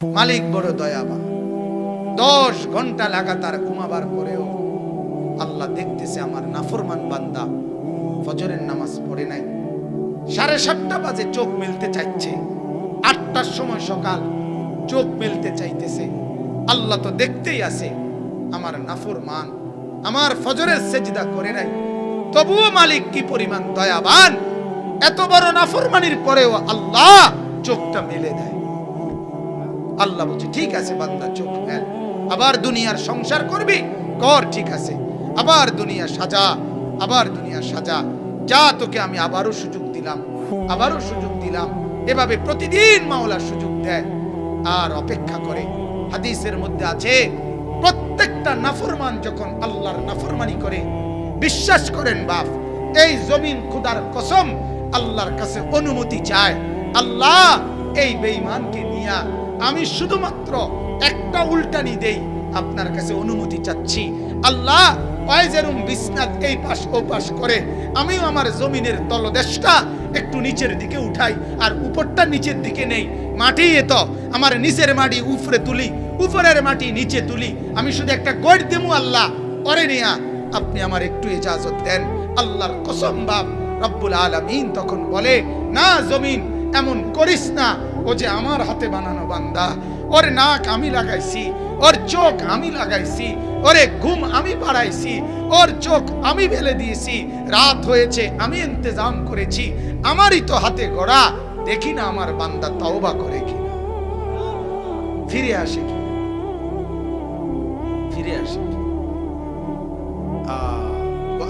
মালিক বড় দয়াবান। 10 ঘন্টা লাগাতার ঘুমাবার পরেও আল্লাহ দেখতেছে আমার নাফরমান বান্দা ফজরের নামাজ পড়ে নাই। 7:30 বাজে চোখ মেলতে চাইছে, 8টার সময় সকাল চোখ মেলতে চাইতেছে। আল্লাহ তো দেখতেই আছে আমার নাফরমান আমার ফজরের সেজদা করে নাই, তবুও মালিক কি পরিমাণ দয়াবান, এত বড় নাফরমানির পরেও আল্লাহ চোখটা মেলে দেয়। আল্লাহ বলছে ঠিক আছে বান্দা চোখ মেল, আবার দুনিয়ার সংসার করবি কর, ঠিক আছে, আবার দুনিয়া সাজা, আবার দুনিয়া সাজা, যা তোকে আমি আবারও সুযোগ দিলাম, আবারও সুযোগ দিলাম। এভাবে প্রতিদিন মাওলা সুযোগ দেয় আর অপেক্ষা করে। হাদিসের মধ্যে আছে প্রত্যেকটা নাফরমান যখন আল্লাহর নাফরমানি করে, বিশ্বাস করেন বাপ, এই জমিন খুদার কসম আল্লাহর কাছে অনুমতি চায়, আল্লাহ এই বেঈমানকে নিয়া আমি শুধুমাত্র একটা উল্টানি দেই, আপনার কাছে অনুমতি চাচ্ছি আল্লাহ, পায়জেরুম বিসনাত এই পাশ ও পাশ করে আমিও আমার জমিনের তলদেশটা একটু নিচের দিকে উঠাই, আর উপরটা নিচের দিকে নেই, মাটি এত আমার নিচের মাটি উপরে তুলি, উপরের মাটি নিচে তুলি, আমি শুধু একটা গড় দেবো আল্লাহ, পরে নিয়া আপনি আমার একটু ইজাজত দেন। আল্লাহর কসম বাপ রব্বুল আলামিন তখন বলে, না জমিন এমন করিস না, ও যে আমার হাতে বানানো বান্দা, ওর নাক আমি লাগাইছি, ওর চোখ আমি লাগাইছি, ওরে ঘুম আমি বাড়াইছি, ওর চোখ আমি ফেলে দিয়েছি, রাত হয়েছে আমি ইন্তজাম করেছি, আমারই তো হাতে গড়া, দেখি না আমার বান্দা তওবা করে কিনা, ফিরে আসে কি, ফিরে আসে কি।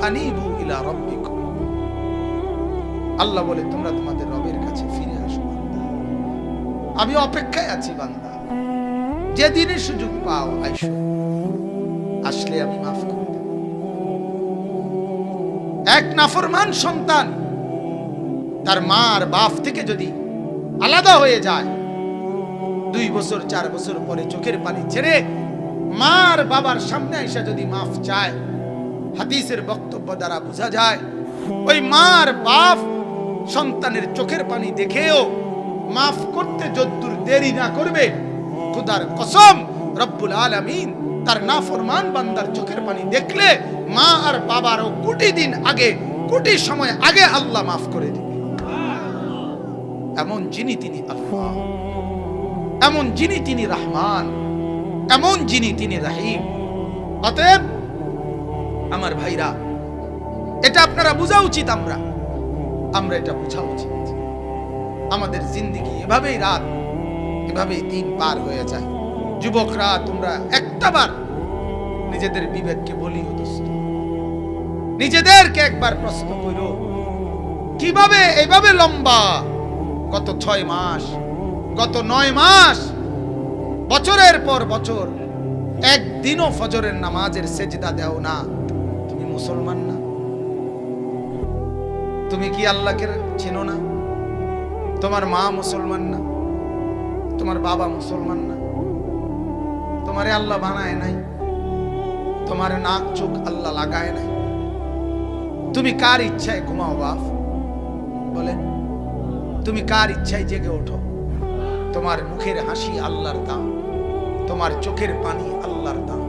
আনিবু ইলা রাব্বিকুম, আল্লাহ বলে তোমরা তোমাদের রবের কাছে ফিরে আসো বান্দা, আমি অপেক্ষায় আছি বান্দা, যেদিনে সুযোগ পাও আইসো, আসলে আমি মাফ করে দেব। এক নাফরমান সন্তান তার মা আর বাপ থেকে যদি আলাদা হয়ে যায়, 2 বছর 4 বছর পরে চোখের পানি ছেড়ে মা আর বাবার সামনে আইসা যদি মাফ চায়, হাদিসের বক্তব্য দ্বারা বোঝা যায় ওই মা আর বাপ সন্তানের চোখের পানি দেখেও মাফ করতে যদ্দূর দেরি না করবে, খুদার কসম রব্বুল আলামিন তার নাফরমান বান্দার চোখের পানি দেখলে মা আর বাবারও কোটি দিন আগে, কোটি সময় আগে আল্লাহ মাফ করে দিবে। এমন যিনি তিনি আল্লাহ, এমন যিনি তিনি রহমান, এমন যিনি তিনি রহিম। অতএব আমার ভাইরা, এটা আপনারা বোঝা উচিত, আমরা এটা বোঝা উচিত। আমাদের জিন্দেগি এভাবেই রাত, এভাবেই দিন পার হয়ে যায়। যুবকরা তোমরা একটাবার নিজেদের বিবেককে বলিও দোস্ত, নিজেদেরকে একবার প্রশ্ন করো, কিভাবে এভাবে লম্বা গত 6 মাস, গত 9 মাস, বছরের পর বছর একদিনও ফজরের নামাজের সেজদা দেও না, তুমি মুসলমান না? তুমি কি আল্লাহকে চেনো না? তোমার মা মুসলমান না? তোমার বাবা মুসলমান না? তোমারে আল্লাহ বানায় নাই, তোমার নাক চোখ আল্লাহ লাগায় নাই, তুমি কার ইচ্ছায় ঘুমাও বাপ বলেন? তুমি কার ইচ্ছায় জেগে ওঠো? তোমার মুখের হাসি আল্লাহর দান, তোমার চোখের পানি আল্লাহর দান,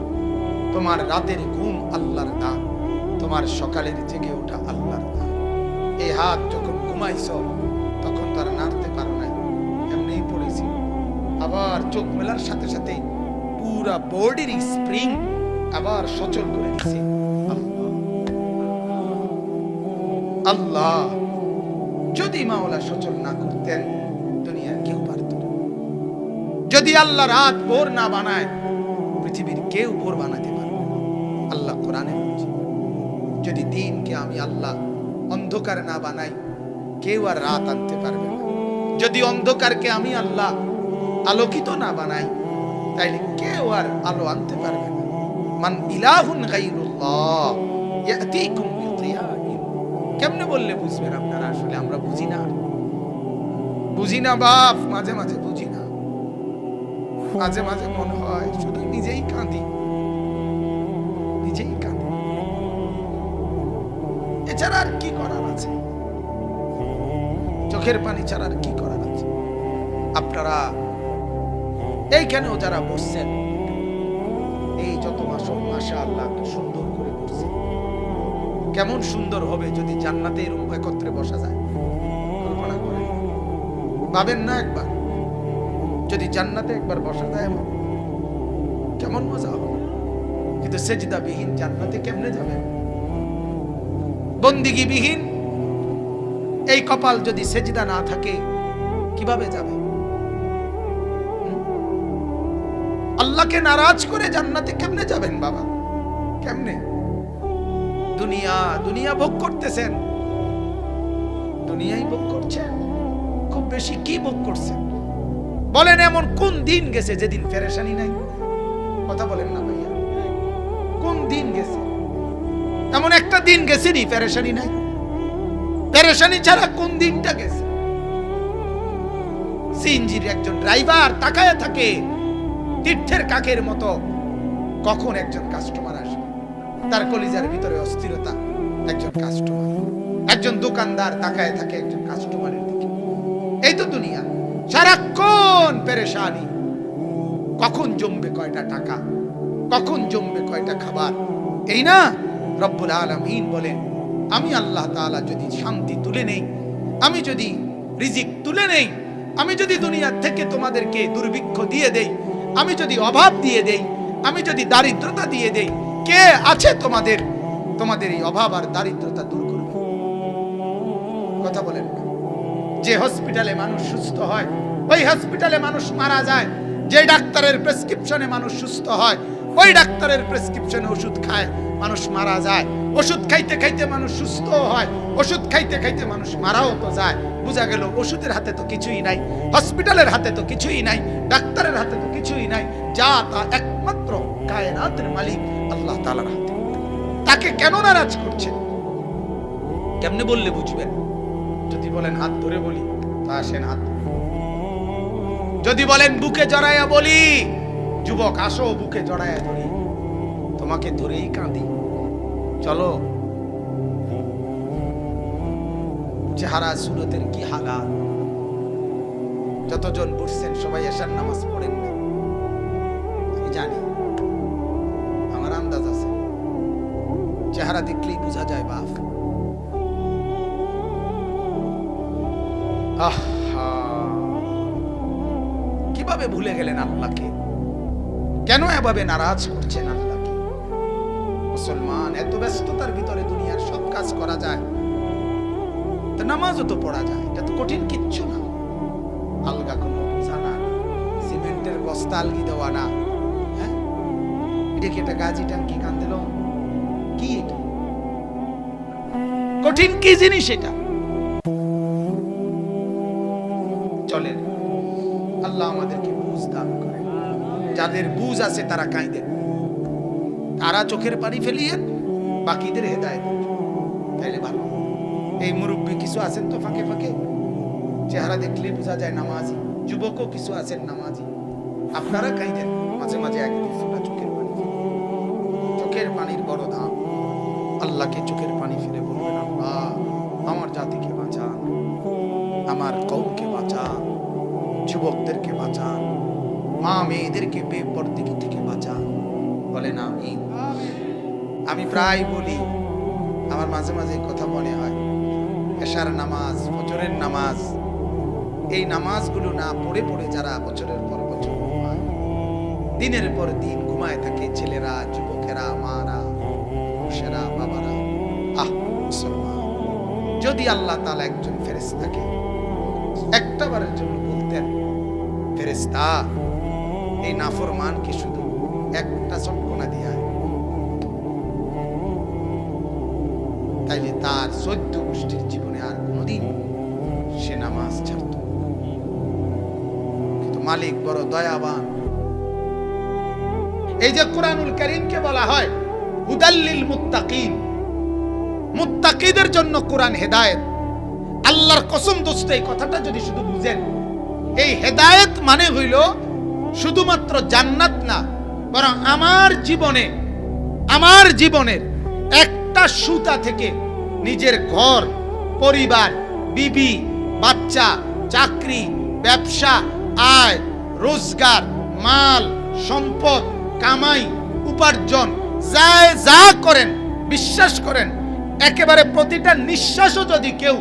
তোমার রাতের ঘুম আল্লাহর দান, তোমার সকালের জেগে ওঠা আল্লাহর দান। এই হাত যখন ঘুমাইছ তখন তো আর নাড়তে পারো নাই, এমনিই পড়েছি। আবার চোখ মেলার সাথে সাথে পুরা বডির স্প্রিং আবার সচল করে দিছে আল্লাহ। যদি মাওলা সচল না করতেন দুনিয়ার কেউ পারত না। যদি আল্লাহ রাত ভোর না বানায়, পৃথিবীর কেউ ভোর বানাতে পারবে না। আল্লাহ কোরআনে বলছে, যদি দিনকে আমি আল্লাহ অন্ধকার না বানাই, কেউ আর রাত আনতে পারবে না। যদি অন্ধকারকে আমি আল্লাহ আলোকিত না বানাই, তাইলে কেউ আর আলো আনতে পারবে না। মান ইলাহুন গায়রুল্লাহ ইয়াতিকুম বিদিয়াইন। কেমনে বললে বুঝবেন আপনারা? আসলে আমরা বুঝি না বাপ, মাঝে মাঝে বুঝি না, মাঝে মাঝে মনে হয় শুধু নিজেই কাঁদি। এছাড়া আর কি করার আছে? চোখের পানি ছাড়া আর কি করার আছে? আপনারা এইখানেও যারা বসছেন, এই যত মাশাআল্লাহ সুন্দর করে বসছে। কেমন সুন্দর হবে যদি জান্নাতে এরকম একত্রে বসা যায়, কল্পনা করেন, ভাবেন না একবার, যদি জান্নাতে একবার বসা যায় এমন কেমন মজা হবে। কিন্তু সেজদা বিহীন জান্নাতে কেমনে যাবে? বন্দিগি বিহীন এই কপাল যদি সেজদা না থাকে কিভাবে যাবে? আল্লাহকে নারাজ করে জান্নাতে কেমনে যাবেন বাবা? কেমনে? দুনিয়া ভোগ করতেছেন, দুনিয়াই ভোগ করছেন। খুব বেশি কি ভোগ করছেন বলেন? এমন কোন দিন গেছে যেদিন পেরেশানি নাই? কথা বলেন না ভাইয়া, কোন দিন গেছে? এমন একটা দিন গেছে নি পেরেশানি নাই? পেরেশানি ছাড়া কোন দিনটা গেছে? সিএনজির একজন ড্রাইভার তাকায় থাকে তীর্থের কাকের মতো, কখন একজন কাস্টমার আসবে। তার কলিজার ভিতরে অস্থিরতা, একজন কাস্টমার। একজন দোকানদার তাকায় থাকে একজন কাস্টমারের দিকে। এই তো দুনিয়া, সারাক্ষণ পেরেশানি। কখন জমবে কয়টা টাকা, কখন জমবে কয়টা খাবার। এই না রব্বুল আলামিন বলেন, আমি আল্লাহ তাআলা যদি শান্তি তুলে নেই, আমি যদি রিজিক তুলে নেই, আমি যদি দুনিয়া থেকে তোমাদেরকে দুর্ভিক্ষ দিয়ে দেই, আমি যদি অভাব দিয়ে দেই, আমি যদি দারিদ্রতা দিয়ে দেই, কে আছে তোমাদের এই অভাব আর দারিদ্রতা দূর করবে? কথা বলেন না। যে হসপিটালে মানুষ সুস্থ হয়, ওই হসপিটালে মানুষ মারা যায়। যে ডাক্তারের প্রেসক্রিপশনে মানুষ সুস্থ হয়, ওই ডাক্তারের প্রেসক্রিপশনে ওষুধ খায় মানুষ মারা যায়। ওষুধ খাইতে খাইতে মানুষ সুস্থ হয়, ওষুধ খাইতে খাইতে মানুষ মারাও তো যায়। বোঝা গেল ওষুধের হাতে তো কিছুই নাই, হসপিটালের হাতে তো কিছুই নাই, ডাক্তারের হাতে তো কিছুই নাই। যা তা একমাত্র কায়নাতের মালিক আল্লাহ তাআলার হাতে। তাকে কেন নারাজ করছেন? কেমনে বললে বুঝবেন? যদি বলেন হাত ধরে বলি, তা আসেন হাত ধরে। যদি বলেন বুকে জড়াইয়া বলি, যুবক আসো বুকে জড়াইয়া ধরি, তোমাকে ধরেই কাঁদি। চলো। চেহারা সুরতের কি হালাত। যতজন বসছেন সবাই এশার নামাজ পড়েন না, আমি জানি, আমার আন্দাজ আছে। চেহারা দেখলেই বোঝা যায় বাপ। কিভাবে ভুলে গেলেন আল্লাহকে? কেন এভাবে নারাজ করছেন আল্লাহকে? মুসলমান, এত ব্যস্ততার ভিতরে দুনিয়ার সব কাজ করা যায়, তো নামাজও তো পড়া যায়, এটা তো কঠিন কিচ্ছু না। আলগা কোনো বোঝা না, সিমেন্টের বস্তা আলগি দেওয়া না। হ্যাঁ, এটা কি একটা গাজি টাঙ্কি কান দিল? কি এটা কঠিন কি জিনিস? এটা চলেন, আল্লাহ আমাদেরকে বুঝ দান করেন। যাদের বুঝ আছে তারা কাঁদেন, তারা চোখের পানি ফেলিয়েন, বাকিদের হেদায়েত তাইলে ভালো। এই মুরব্বী কিছু আছেন তো ফাঁকে ফাঁকে, চেহারা দেখলে বোঝা যায় নামাজি। যুবকও কিছু আছেন নামাজি, আপনারা কাঁদেন মাঝে মাঝে এক দুটা চোখের পানি। চোখের পানির বড় দাম। আল্লাহকে চোখের পানি ফিরে বলবেন, আল্লাহ আমার জাতিকে বাঁচান, আমার কওমকে বাঁচান, যুবকদেরকে বাঁচান, মা মেয়েদেরকে বেপরদেগি থেকে বাঁচান। বলেন আমিন। আমি প্রায় বলি, আমার মাঝে মাঝে কথা মনে হয়, এশার নামাজ, ফজরের নামাজ, এই নামাজগুলো না পড়ে পড়ে যারা বছরের পর বছর ঘুমায়, দিনের পর দিন ঘুমায় থাকে, ছেলেরা, যুবকেরা, মারা, পুরুষেরা, বাবারা। মুসলমান, যদি আল্লাহ তাআলা একজন ফেরেশতাকে একটা বারের জন্য বলতেন, ফেরেশতা এই নাফরমানকে শুধু একটা চটকনা দিয়া, তাইলে তার 14 গোষ্ঠীর জীবনে আর কোনোদিন সে নামাজ ছাড়ত। কিন্তু মালিক বড় দয়াবান। এই যে কুরআনুল কারীমকে বলা হয় হুদাল্লিল মুত্তাকিন, মুত্তাকিদের জন্য কোরআন হেদায়েত। আল্লাহর কসম দোস্ত, এই কথাটা যদি শুধু বুঝেন, এই হেদায়েত মানে হইল শুধুমাত্র জান্নাত না, বরং আমার জীবনের একটা সুতা থেকে নিজের ঘর, পরিবার, বিবি, বাচ্চা, চাকরি, ব্যবসা, আয়, রোজগার, মাল সম্পদ কামাই উপার্জন যা করেন, বিশ্বাস করেন একেবারে প্রতিটা নিঃশ্বাসও যদি কেউ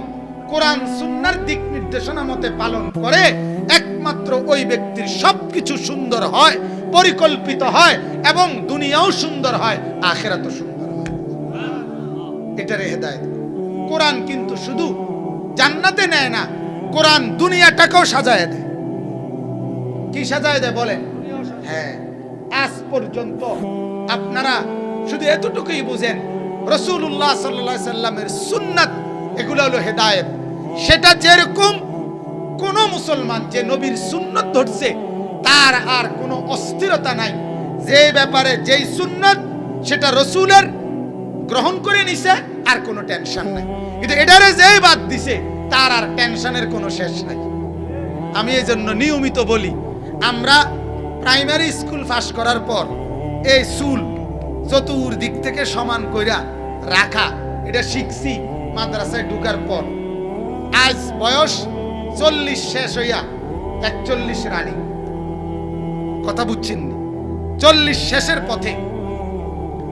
কোরআন সুন্নাহর দিক নির্দেশনা মতে পালন করে, একমাত্র ওই ব্যক্তির সবকিছু সুন্দর হয়, পরিকল্পিত হয় এবং দুনিয়াও সুন্দর হয়, আখিরাতও সুন্দর হয়। এটারে হেদায়েত। কোরআন কিন্তু শুধু জান্নাতে নেয় না, কোরআন দুনিয়াটাকেও সাজায় দেয়। কি সাজায় দেয় বলেন? হ্যাঁ, আজ পর্যন্ত আপনারা শুধু এতটুকুই বুঝেন, রাসূলুল্লাহ সাল্লাল্লাহু আলাইহি সাল্লামের সুন্নাত এগুলো হলো হেদায়েত। সেটা যেরকম কোন মুসলমান যে নবীর সুন্নাত ধরছে তার আর কোনো অস্থিরতা নাই, যে ব্যাপারে যেই সুন্নাত সেটা রাসূলের গ্রহণ করে নিছে আর কোনো টেনশন নাই। কিন্তু এটারে যেই বাদ দিছে তার আর টেনশনের কোনো শেষ নাই। আমি এই জন্য নিয়মিত বলি, আমরা প্রাইমারি স্কুল পাস করার পর এই চুল চতুর্দিক থেকে সমান কইরা রাখা এটা শিখছি মাদ্রাসায় ঢুকার পর। আজ বয়স 40 শেষ হইয়া 41 রানিং। কথা বুঝছেন? 40 শেষের পথে।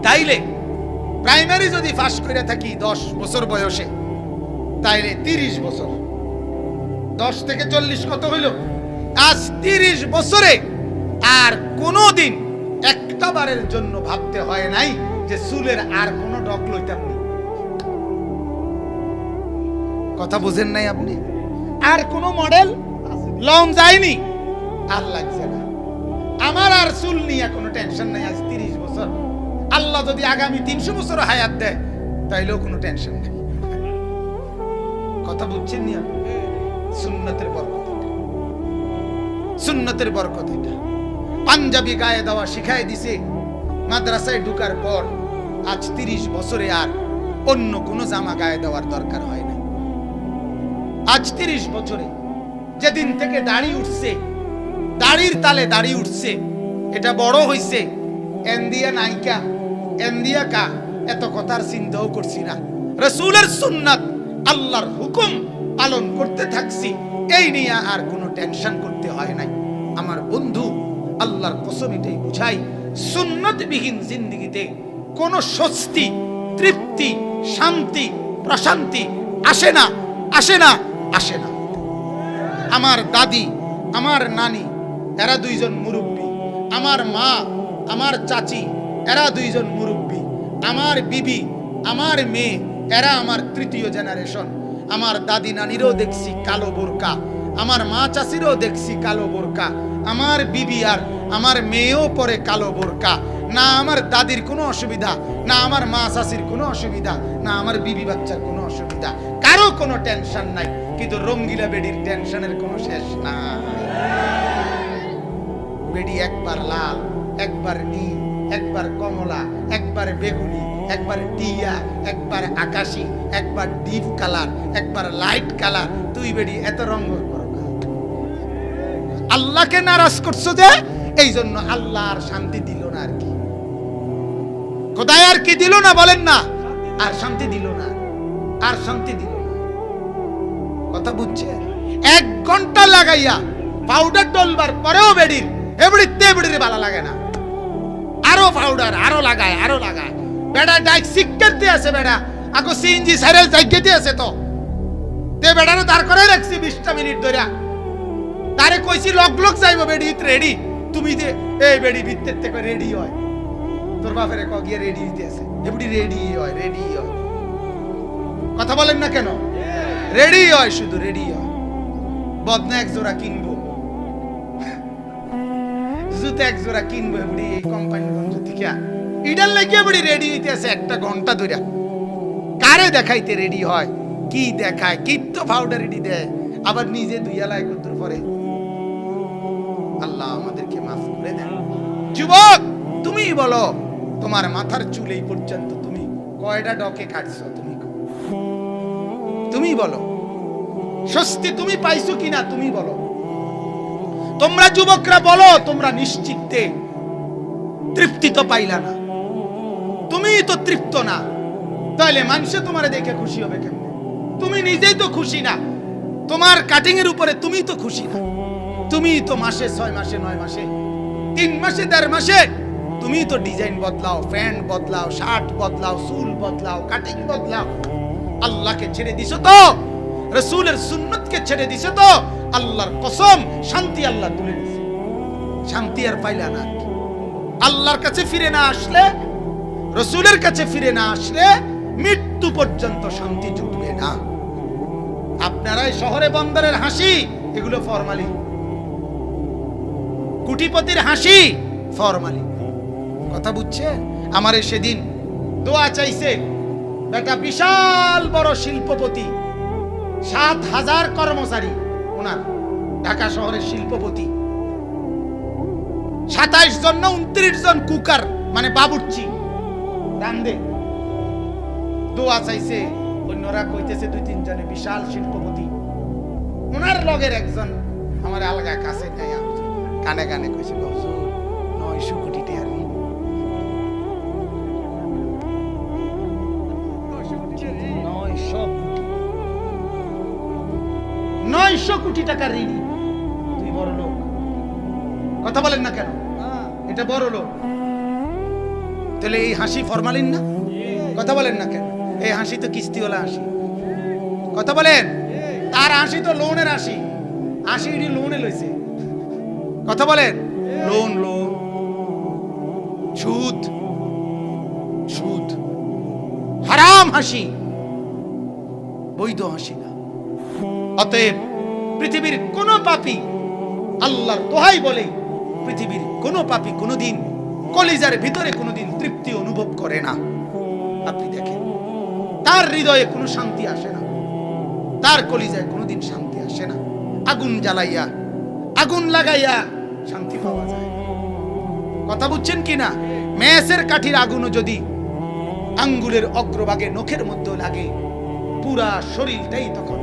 তাইলে প্রাইমারি যদি পাস করে থাকি 10 বছর বয়সে, তাইলে 30 বছর, 10 থেকে 40 কত হইল? আজ 30 বছরে আর কোনোদিন একটা বারের জন্য ভাবতে হয় নাই যে চুলের আর কোনো ডক লইতাম না। কথা বুঝেন নাই আপনি? আর কোনো মডেল লং যায়নি, আর লাগছে না। আমার আর চুল নিয়ে কোনো টেনশন নাই। আজ 30 বছর। আল্লাহ যদি আগামী 300 বছর হায়াত দেয় তাইলেও কোনো টেনশন নেই। কথা বুঝছেন নি? সুন্নতের বরকত, সুন্নতের বরকত এটা। পাঞ্জাবি গায়ে দেওয়া শিখাই দিছে মাদ্রাসায় ঢুকার পর। আজ 30 বছরে আর অন্য কোনো জামা গায়ে দেওয়ার দরকার হয় না। আজ 30 বছরে যেদিন থেকে দাড়ি উঠছে, দাড়ির তালে দাড়ি উঠছে, এটা বড় হইছে এন্দিয়া নাইকা এন্দিয়া কা এত কথার চিন্তাও করছি না। রাসূলের সুন্নাত আল্লাহর হুকুম পালন করতে থাকছি, এই নিয়ে আর কোনো টেনশন করতে হয় নাই। আমার বন্ধু, আল্লাহর কসম এটাই বুঝাই, সুন্নতবিহীন জিন্দেগিতে কোনো স্বস্তি, তৃপ্তি, শান্তি, প্রশান্তি আসে না, আসে না, আসে না। আমার দাদি, আমার নানি এরা দুইজন মুরব্বী, আমার মা, আমার চাচি এরা দুইজন মুরব্বী, আমার বিবি, আমার মেয়ে এরা আমার তৃতীয় জেনারেশন। আমার দাদি নানিরও দেখছি কালো বোরকা, আমার মা চাচিরও দেখছি কালো বোরকা, আমার বিবি আর আমার মেয়েও পরে কালো বোরকা। না আমার দাদির কোনো অসুবিধা, না আমার মা চাচির কোনো অসুবিধা, না আমার বিবি বাচ্চার কোনো অসুবিধা, কারো কোনো টেনশন নাই। কিন্তু রঙ্গিলা বেডির টেনশনের কোনো শেষ নাই। বেডি একবার লাল, একবার নীল, একবার কমলা, একবার বেগুনি, একবার টিয়া, একবার আকাশি, একবার ডিপ কালার, একবার লাইট কালার। তুই বেডি এত রঙ করো না। আল্লাহকে নারাজ করছো যে, এই জন্য আল্লাহ আর শান্তি দিল না। আর কি খোদাই আর কি দিল না বলেন না? আর শান্তি দিল না, আর শান্তি দিল না। কথা বুঝছে? 1 ঘন্টা লাগাইয়া পাউডার ডলবার পরেও বেডির এবড়িতে বেডির ভালো লাগে না। আরো পাউডার, আরো লাগায়, আরো লাগায়। বেড়া ডাইক শিক্ষার্থী আছে, বেড়া আগো সিএনজি সাইরেল জায়গাতে আছে। তো তে বেড়ারে দাঁড় করে রাখছি 20টা মিনিট ধরে। তারে কইছি লক লক যাইবো, বেডি রেডি। তুমি যে এই বেডি ভিতর থেকে রেডি হয়, তোর বাপেরে ক গিয়ে রেডি হইতে আছে। এবড়ি রেডি হয়, রেডি হয়। কথা বলেন না কেন? রেডি হয়, শুধু রেডি হয়। বদনা এক জোড়া কিনবো, জুতো এক জোড়া কিনবো এবড়ি এই কোম্পানিগঞ্জ থেকে। ইডার লাগিয়ে এবড়ি রেডি হইতে আছে 1 ঘন্টা ধরে। কারে দেখাইতে রেডি হয়? কি দেখায়? কি তো পাউডার রেডি দেয়, আবার নিজে দুইয়ালায় কত পরে। আল্লাহ আমাদেরকে মাফ করে দেন। যুবক, তুমি বলো, তোমার মাথার চুল এই পর্যন্ত তুমি কয়টা ডকে কাটছো? তুমি বলো। স্বস্তি তুমি পাইছো কিনা তুমি বলো। তোমরা যুবকরা বলো, তোমরা নিশ্চিন্তে তৃপ্তি তো পাইলা না, তুমি তো তৃপ্ত না, তাহলে মানুষে তোমারে দেখে খুশি হবে কেমনে? তুমি নিজেই তো খুশি না, তোমার কাটিং এর উপরে তুমি তো খুশি না। তুমি তো মাসে 6 মাসে 9 মাসে 3 মাসে 1.5 মাসে তুমি তো ডিজাইন বদলাও, প্যান্ট বদলাও, শার্ট বদলাও, চুল বদলাও, কাটিং বদলাও। আল্লাহকে ছেড়ে দিছো তো, রাসূলের সুন্নতকে ছেড়ে দিছো তো, আল্লাহর কসম শান্তি আল্লাহ তুলে দিছে। শান্তি আর পাইলা না। আল্লাহর কাছে ফিরে না আসলে, রাসূলের কাছে ফিরে না আসলে মৃত্যু পর্যন্ত শান্তি জুটবে না। আপনারাই শহরে বন্দরের হাসি, এগুলো ফরমালি। কোটিপতির হাসি ফরমালি। কথা বুঝছে? আমারে সেদিন দোয়া চাইছে বেটা, বিশাল বড় শিল্পপতি, 7,000 কর্মচারী ওনার, ঢাকা শহরের শিল্পপতি। 27 জন না 29 জন কুকার মানে বাবুর্চি রান্দে। দোয়া চাইছে, অন্যরা কইতেছে 2-3 জনে বিশাল শিল্পপতি। ওনার লগের একজন আমার আলগা কাছে নাই, কানে কানে কইছে 900 কোটি টাকা ঋণ। 900 কোটি টাকা ঋণ। তুই বড় লোক, কথা বলেন না কেন? এটা বড় লোক। তাহলে এই হাসি ফরমালিন না? কথা বলেন না কেন? এই হাসি তো কিস্তিওয়ালা হাসি। কথা বলেন? তার হাসি তো লোনের হাসি। হাসি এটি লোনে লইছে। কথা বলেন? লোন, লোন, সুদ, সুদ, হারাম হাসি, বৈধ হাসি না। অতএব পৃথিবীর কোন পাপী, আল্লাহর দোহাই বলে, পৃথিবীর কোন পাপী কোনদিন কলিজার ভিতরে কোনদিন তৃপ্তি অনুভব করে না। আপনি দেখেন, তার হৃদয়ে কোনো শান্তি আসে না, তার কলিজায় কোনদিন শান্তি আসে না। আগুন জ্বালাইয়া, আগুন লাগাইয়া শান্তি পাওয়া যায়। কথা বুঝছেন কিনা? মেসের কাঠির আগুনও যদি আঙ্গুলের অগ্রভাগে নখের মধ্যে লাগে, পুরা শরীরটাই তখন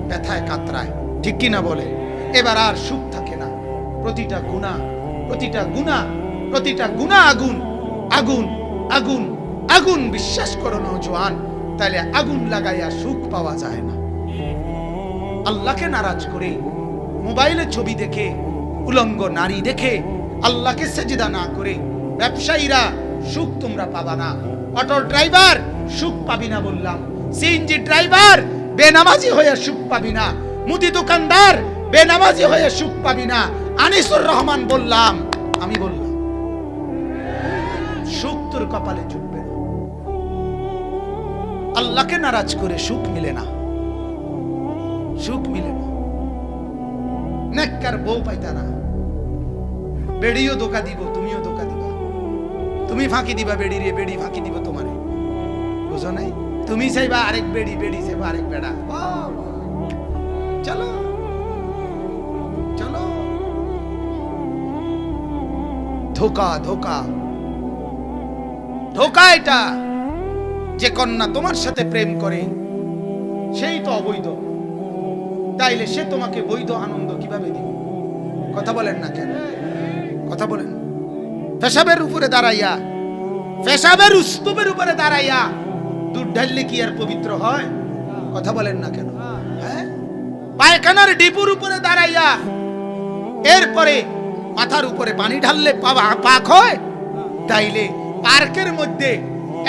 ব্যথায় কাতরায়। ঠিক কিনা বলে? এবার আর সুখ থাকে না। প্রতিটা গুনাহ, প্রতিটা গুনাহ, প্রতিটা গুনাহ আগুন, আগুন, আগুন, আগুন। বিশ্বাস করো নওজোয়ান, তাহলে আগুন লাগাইয়া সুখ পাওয়া যায় না। আল্লাহকে নারাজ করে, মোবাইলে ছবি দেখে, উলঙ্গ নারী দেখে, আল্লাহকে সেজদা না করে ব্যবসায়ীরা সুখ তোমরা পাবা না। অটো ড্রাইভার সুখ পাবি না বললাম। সিএনজি ড্রাইভার বেনামাজি হয়ে সুখ পাবি না। মুদি দোকানদার বেনামাজি হয়ে সুখ পাবি না। আনিসুর রহমান বললাম, আমি বললাম, সুখ তোর কপালে জুটবে না। আল্লাহকে নারাজ করে সুখ মিলে না, সুখ মিলে না। নেককার বউ পাইতা না, বেড়িও ধোকা দিব, তুমিও ধোকা দিবা। তুমি ফাঁকি দিবা বেড়ি রে, বেড়ি ফাঁকি দিব তোমারে। বুঝো নাই? তুমি চাইবা আরেক বেড়ি, বেড়ি চাইবা আরেক বেড়া। চলো চলো, ধোকা, ধোকা, ধোকা। এটা যে কন্যা তোমার সাথে প্রেম করে সেই তো অবৈধ, তাইলে সে তোমাকে বৈধ আনন্দ কিভাবে দিবে? কথা বলেন না কেন? কথা বলেন। পেশাবের উপরে দাঁড়াইয়া, পেশাবের স্তূপের উপরে দাঁড়াইয়া দুধ ঢাললে কি আর পবিত্র হয়? কথা বলেন না কেন? হ্যাঁ, পায়খানার ডিপুর উপরে দাঁড়াইয়া এরপরে মাথার উপরে পানি ঢাললে পাক হয়? তাইলে পার্কের মধ্যে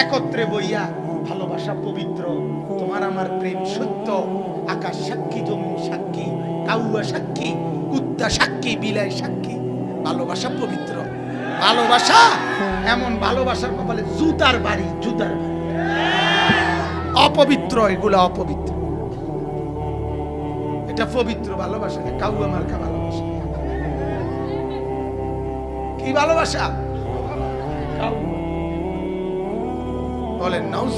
একত্রে বইয়া ভালোবাসা পবিত্র, তোমার আমার প্রেম সত্য, আকাশ সাক্ষী, জমিন সাক্ষী, কাউয়া সাক্ষী, কুত্তা সাক্ষী, বিলাই সাক্ষী, ভালোবাসা পবিত্র। ভালোবাসা এমন, ভালোবাসার কপালে জুতার বাড়ি, জুতার বাড়ি। অপবিত্র, এগুলো অপবিত্র। এটা পবিত্র ভালোবাসা না, কাউয়া মার্কা ভালোবাসা। কি ভালোবাসা? বলেন নাউজ।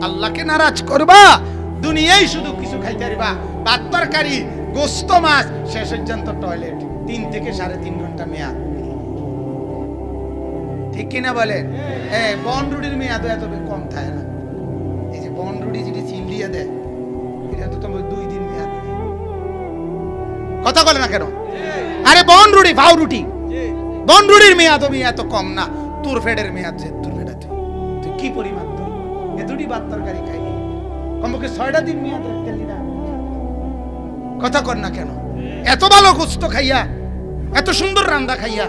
আল্লাহকে নারাজ করবা, দুনিয়ায় শুধু কিছু খাইতে পারবা, ভাত তরকারি, গোস্ত, মাছ, শেষ পর্যন্ত টয়লেট। 3 থেকে 3.5 ঘন্টা মেয়াদ। ঠিক কিনা বলেন? বন রুটির মেয়াদ এত কম থাকে না। এই যে বন রুটি যেটি চিল্লিয়া দেয়, এটা তো তোমার 2 দিন মেয়াদ। কথা বলে না কেন? আরে বন রুটি, ভাও রুটি, বন রুটির মেয়াদ এত কম না। তোর ফেডের মেয়াদ যে তোর ফেডা, তুই কি পরিমাণ তোর এ দুটি ভাত তরকারি খাইলি, কমপক্ষে 6টা দিন মেয়াদ রাখতে না। কথা কর না কেন? এত ভালো গোস্ত খাইয়া, এত সুন্দর রান্না খাইয়া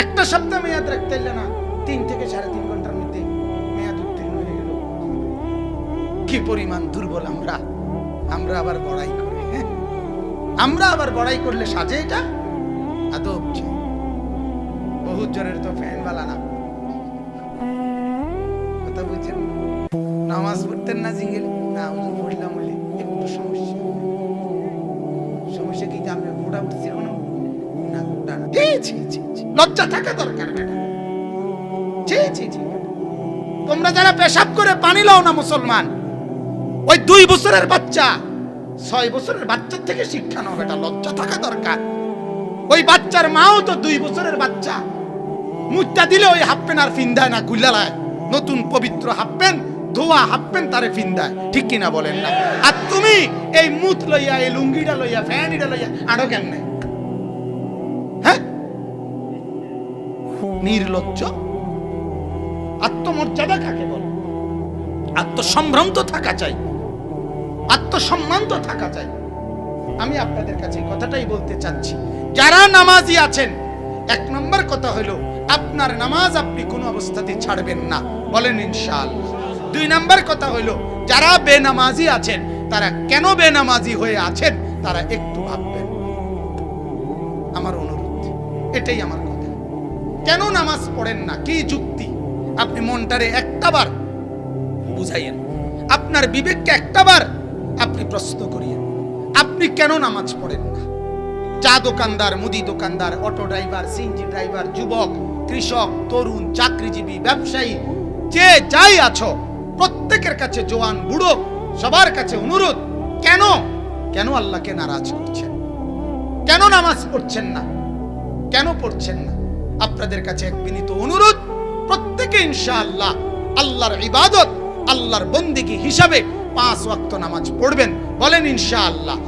একটা সপ্তাহ মেয়াদ রাখতে না, 3 থেকে 3.5 ঘন্টার মধ্যে মেয়াদ উত্তীর্ণ হয়ে গেল। কি পরিমাণ দুর্বল আমরা! আমরা আবার বড়াই করি, হ্যাঁ, আমরা আবার বড়াই করলে সাজে এটা আদব। বহুত জনের তো ফ্যান বালা না, কথা বুঝছেন? নামাজ পড়তেন না জিঙ্গেল না, হুজুর পড়লাম বলে একটু সমস্যা। সমস্যা কি আপনি গোটা উঠছে কোনো না? গোটা না, লজ্জা থাকা দরকার বেটা। তোমরা যারা পেশাব করে পানি লাও না মুসলমান, ওই 2 বছরের বাচ্চা 6 বছরের বাচ্চার থেকে শিক্ষা নাও বেটা, লজ্জা থাকা দরকার। ওই বাচ্চার মাও তো 2 বছরের বাচ্চা, মুচ্চা দিলে ওই হাফ প্যান্ট আর ফিন্দায় না, গুলালায় নতুন পবিত্র হাফ প্যান্ট ধোয়া হাফ প্যান্ট তারে ফিন্দায়, ঠিক কিনা বলেন না? আর তুমি এই মুত লইয়া, এই লুঙ্গিটা লইয়া, ফ্যানিটা লইয়া আড়ো কেমনে? হ্যাঁ, নির্লজ্জ। আত্মমর্যাদা কাকে বলে? আত্মসম্ভ্রাম তো থাকা চাই, আত্মসম্মান তো থাকা চাই। আমি আপনাদের কাছে কথাটাই বলতে চাচ্ছি, যারা নামাজি আছেন, 1 নম্বর কথা হলো আপনার নামাজ আপনি কোনো অবস্থাতে ছাড়বেন না, বলেন ইনশাআল্লাহ। 2 নম্বর কথা হলো যারা বেনামাজি আছেন, তারা কেন বেনামাজি হয়ে আছেন তারা একটু ভাববেন। আমার অনুরোধ, এটাই আমার কথা। কেন নামাজ পড়েন না? কি যুক্তি? আপনি মনটারে একটাবার বুঝাইয়েন, আপনার বিবেককে একটাবার আপনি প্রশ্ন করিয়েন, আপনি কেন নামাজ পড়েন না? চা দোকানদার, মুদি দোকানদার, অটো ড্রাইভার, সিএনজি ড্রাইভার, যুবক, কৃষক, তরুণ, চাকরিজীবী, ব্যবসায়ী, যে যাই আছো, প্রত্যেকের কাছে, জওয়ান বুড়ো, সবার কাছে অনুরোধ, কেন কেন আল্লাহকে নারাজ করছেন? কেন নামাজ পড়ছেন না? কেন পড়ছেন না? আপনাদের কাছে এক বিনীত অনুরোধ, প্রত্যেকে ইনশাআল্লাহ আল্লাহর ইবাদত, আল্লাহর বন্দেগী হিসাবে 5 ওয়াক্ত নামাজ পড়বেন, বলেন ইনশাআল্লাহ।